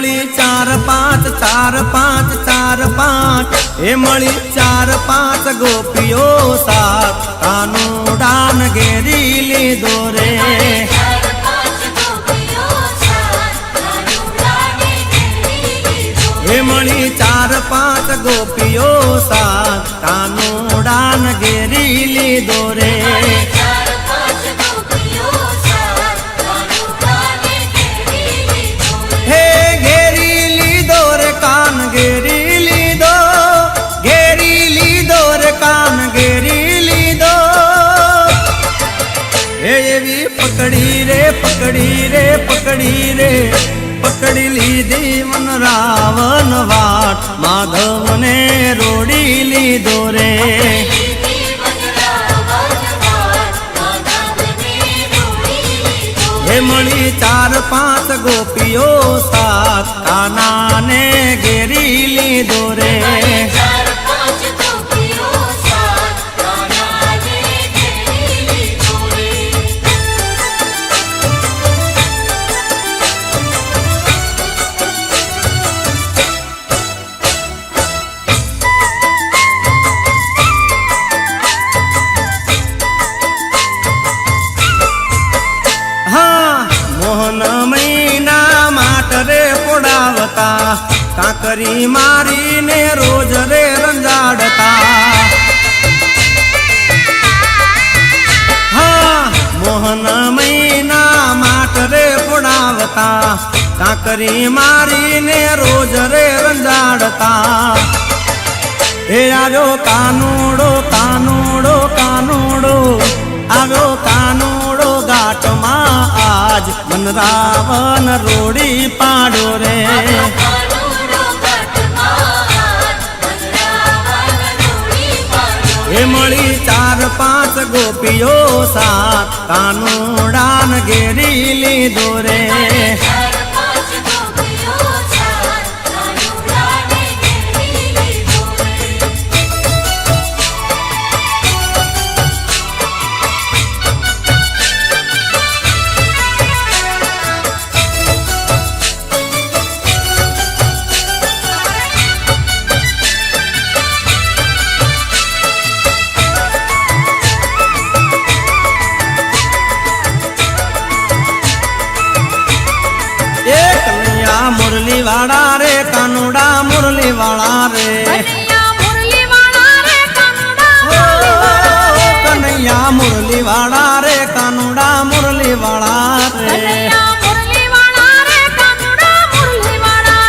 मळी चार पांच हे मळी चार पांच गोपियो साथ कानूडान घेरीली दोरे हे मळी चार पांच गोपियो साथ कानूडान घेरीली दोरे पकड़ी लीधी मन रावण वाट माधव ने रोड़ी ली दोरे हे मळी चार पांच गोपियो साथ काना ने घेरी ली दोरे काकरी मारी ने रोज रे रंजाड़ता हाँ मोहन महीना माट रे पुड़ावता काकरी मारी ने रोज रे रंजाड़ता हे आयो कानूड़ो कानूड़ो कानूड़ो आयो कानूड़ो घाट मा आज मन रावण रोड़ी पाड़ो रे हे मळी चार पांच गोपियो साथ कानूडान घेरीली दोरे मुरली वाला रे कानूड़ा मुरली वाला रे कन्हैया मुरली वाला रे कानूड़ा मुरली वाला रे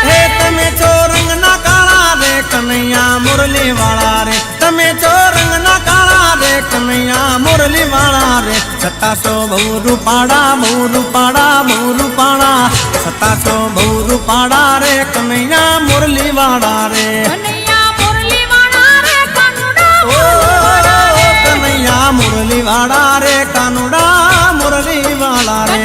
हे तमे चो रंग ना काला रे कन्हैया मुरली वाला रे तमे चो रंग ना काला रे कन्हैया मुरली वाला रे 700 बहु रूपाड़ा सतासो बहु रूपाड़ा रे कन्हैया मुरली वाला रे कन्हैया मुरली वाला रे कानूड़ा मुरली वाला रे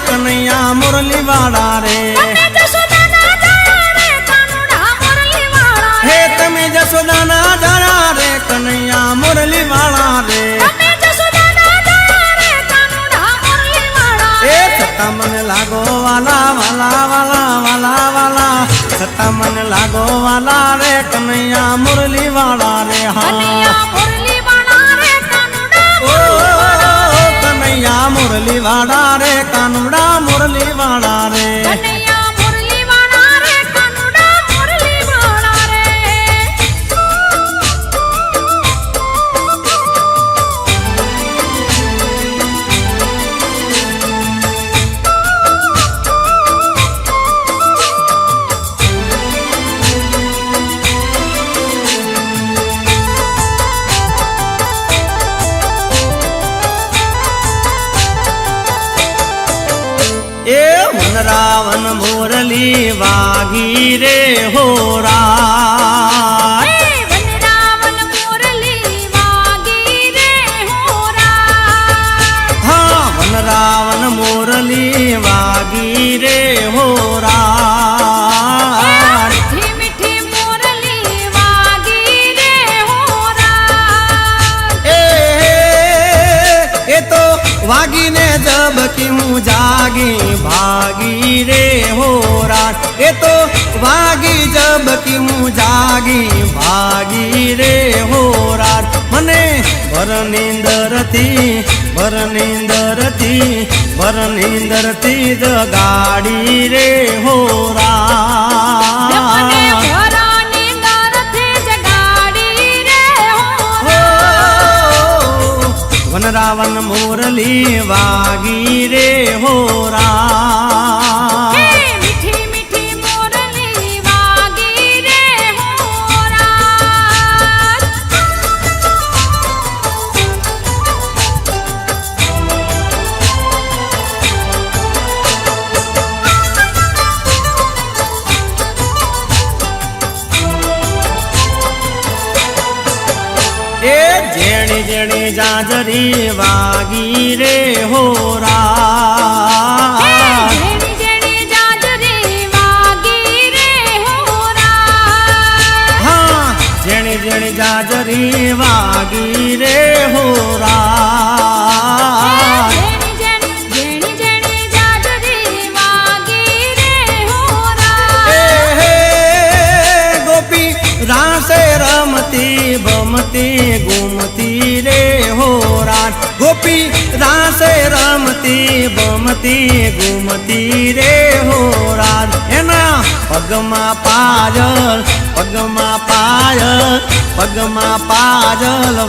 कन्हैया मुरली वाला रे हे तमे जसोदाना जरा रे कन्हैया मुरली वाला रे ए सत्ता मन लागो वाला वाला वाला वाला वाला सत्ता मन लागो वाला रे कन्हैया मुरली वाला रे हाँ कन्हैया मुरली वाला रे कानूड़ा मुरली वाला रे कन्हैया मुरली वाला रे कानूड़ा मुरली वाला रे વનરાવન મોરલી વાગી રે હોરા વનરાવન મોરલી વાગી રે હોરા હા વનરાવન મોરલી વાગી રે હોરા મીઠી મીઠી મોરલી વાગી રે હોરા એ તો વાગીને જબકી હું જાગી ભાગી રે હોરા એ તો વાગી જબકી હું જાગી ભાગી રે હોરા મને ભર જગાડી રે હોરા મને ભરાની દરથી જગાડી રે હોરા વનરાવન મોરલી વાગી રે હોરા મીઠી મીઠી મોરલી વાગી રે હોરા એ જેણી જેણી જાજરી વાગી રે હોરા જેણી જેણી જાજરી વાગી રે હોરા હા જેણી જેણી જાજરી વાગી રે હોરા જેણી જેણી જાજરી વાગી રે હોરા હે ગોપી રાસે રમતી બમતી ગુમતી રે હોરા ગોપી રાસે રમતી બમતી ગુમતી રે હોરા એના પગમાં પાયલ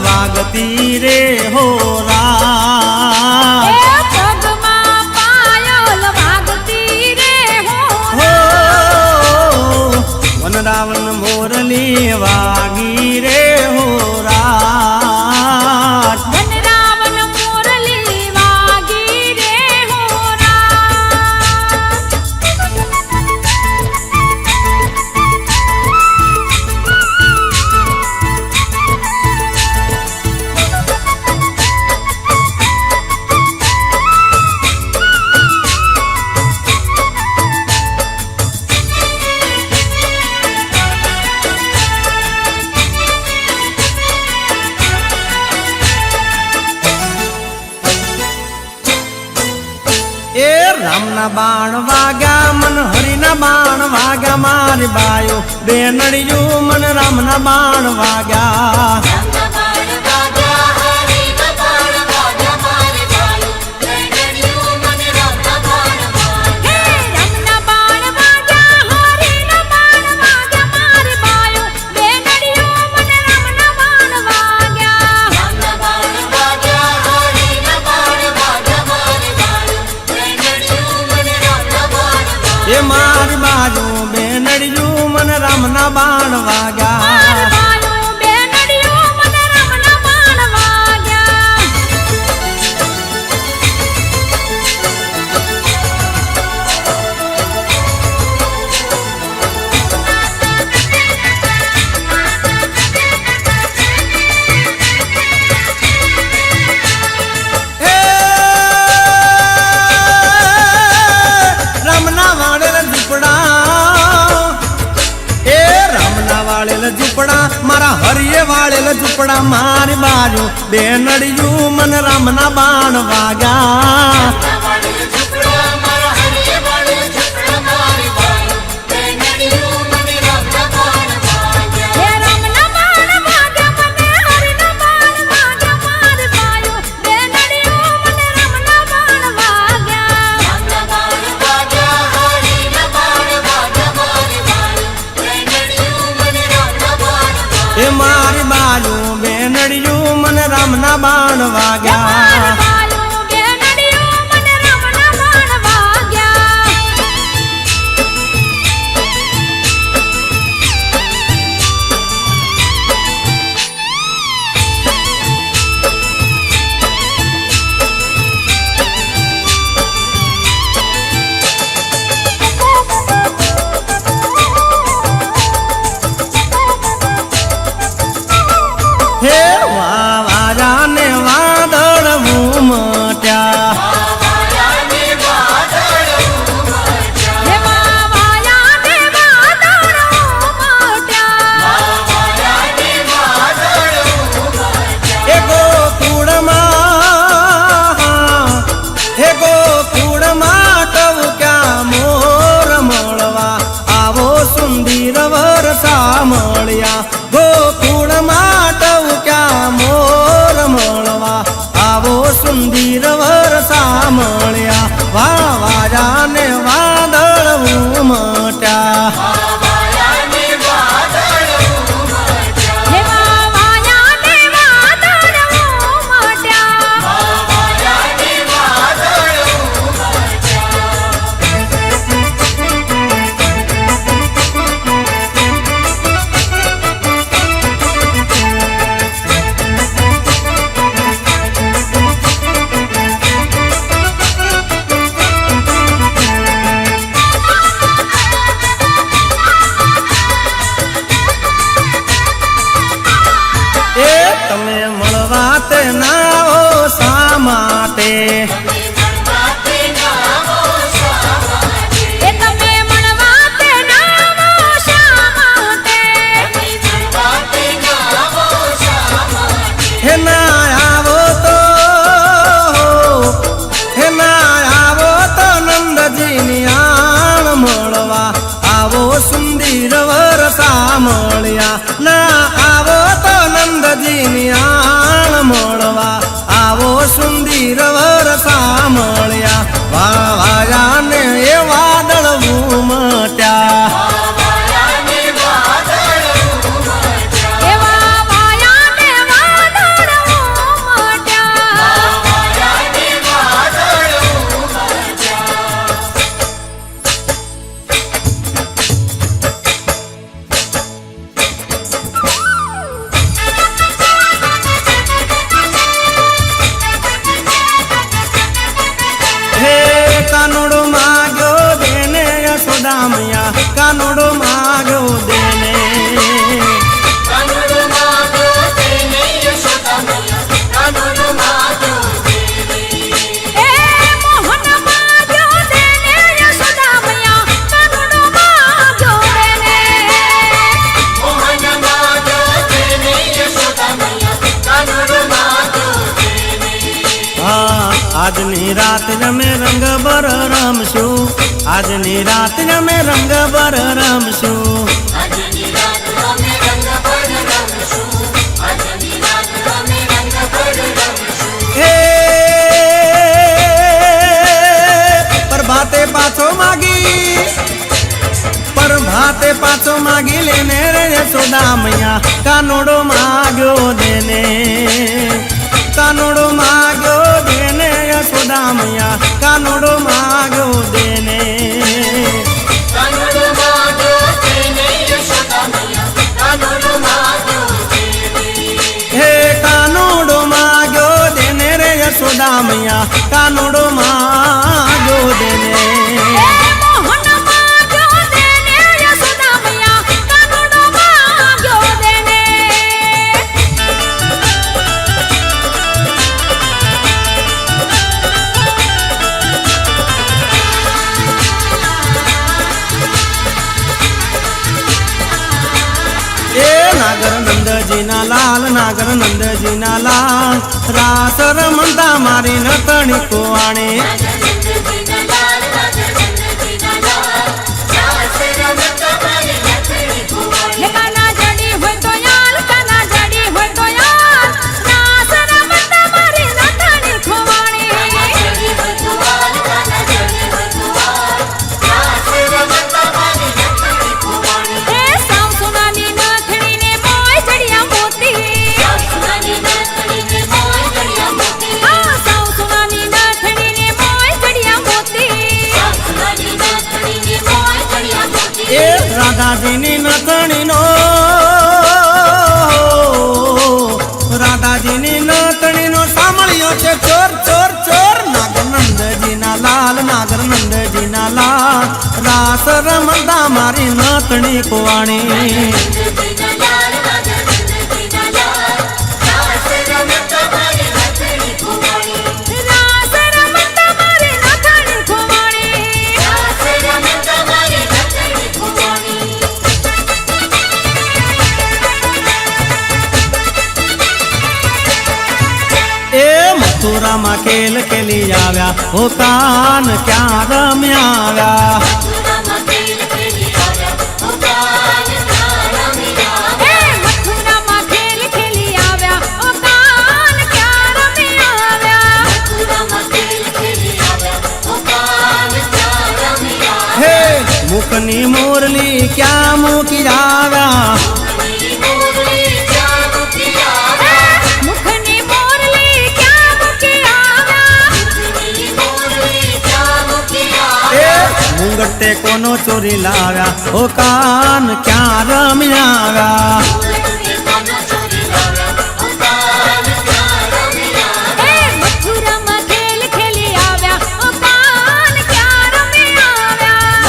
વાગતી રે હોરા પગમાં પાયલ વાગતી રે હો વનરાવન મોરલી વાગી રે હોરા વનરાવન મોરલી વાગી રે હોરા એ રામના બાણ વાગ્યા મન હરિના બાણ વાગ્યા મારી બાયો બે નડિયું મન રામના બાણ વાગ્યા રમના બાણ વાગ્યા હરીના બાણ વાગ્યા મારી બાયો બે નડિયો મને રમના બાણ વાગ્યા એ મારી બાજુ બે નડિયું મન રામના બાણ વાગ્યા બાયો બે નડિયો મને રમના બાણ વાગ્યા એ રામના વાળેલ ઝૂપડા મારા હરિયે વાળેલ ઝૂપડા મારી બાજુ બે નડિયું મન રામના બાણ વાગ્યા હે રમના બાણ વાગ્યા મને હરીના બાણ વાગ્યા મારી બાયો બે નડિયો મને રમના બાણ વાગ્યા એ મારી બાજુ બે નડિયું મને રામના બાણ વાગ્યા બાયો બે નડિયો મને રમના બાણ વાગ્યા હે વાવાજા ને વાદળ ઉમટ્યા એવા વાયા ને વાદળ ઉમટ્યા એ ગોકુળમાં ટવક્યા મોર મળવા આવો સુંદર વરસા મળ્યા ગોકુળમાં ટવક્યા મોર મળવા આવો સુંદર વરસા મળ્યા વાવાજા ને વાદળ ઉમટ્યા એવા વાયા ને વાદળ ઉમટ્યા એ તમે મળવા તે નાઓ શા માટે એ તમે મળવા તે નામો શા માટે હે ના આવો તો નંદજીની આણ મળવા આવો સુંદર વરસા મળ્યા ના આવો તો નંદજીની આણ મળવા આવો સુંદર વરસા મળ્યા વાવાયા ને એ વાદળ ઉમટ્યા એવા વાયા ને વાદળ ઉમટ્યા હે કાનુડો માગ્યો દેને યશોદામૈયા કાનુડો માગ્યો દેને એ મોહન માગ્યો દેને યશોદા મૈયા કાનુડો માગ્યો દેને હા આજની રાત અમે રંગ બર રમશું આજની રાત અમે રંગ બર રમશું હે પ્રભાતે પાછો માગી લેને રે યશોદા મૈયા કાનુડો માગ્યો દેને કાનુડો માગ્યો દેને યશોદા મૈયા કાનુડો માગ્યો દેને હે કાનુડો માગ્યો દેને રે યશોદા મૈયા કાનુડો માગ્યો દેને એ મોહન માગ્યો દેને યશોદા મૈયા કાનુડો માગ્યો દેને એ નાગર નંદજીના લાલ રાસ રમતા મારી નતણી કોવાણે હે કાના જડી હોય તો યાર કાના જડી હોય તો યાર રાસ રમતા મારી નથણી ખોવાણી એ સાવ સોનાની નથણીને મોય જડિયા મોતી હા સાવ સોનાની નથણીને મોય મથુરામાં ખેલ ખેલી આવ્યા ઓ કાન ક્યાં રમ્યા આવ્યા હે મથુરામાં ખેલ ખેલી આવ્યા ઓ કાન ક્યાં રમી આવ્યા હે મુખની મોરલી ક્યાં મૂકી આવ્યા મુખની મોરલી ક્યાં મૂકી આવ્યા મુંગટે કોનો ચોરી લાવ્યા ઓ કાન ક્યાં રમ્યા આવ્યા હે મથુરામાં ખેલ ખેલી આવ્યા ઓ કાન ક્યાં રમી આવ્યા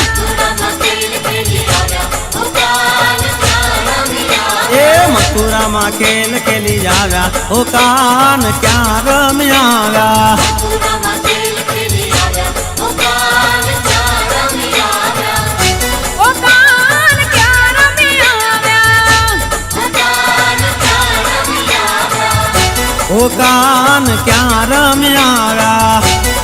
એ મથુરામાં ખેલ ખેલી આવ્યા ઓ કાન ક્યાં રમ્યા આવ્યા ઓ કાન ક્યાં રમી આવ્યા ઓ કાન ક્યાં રમ્યા આવ્યા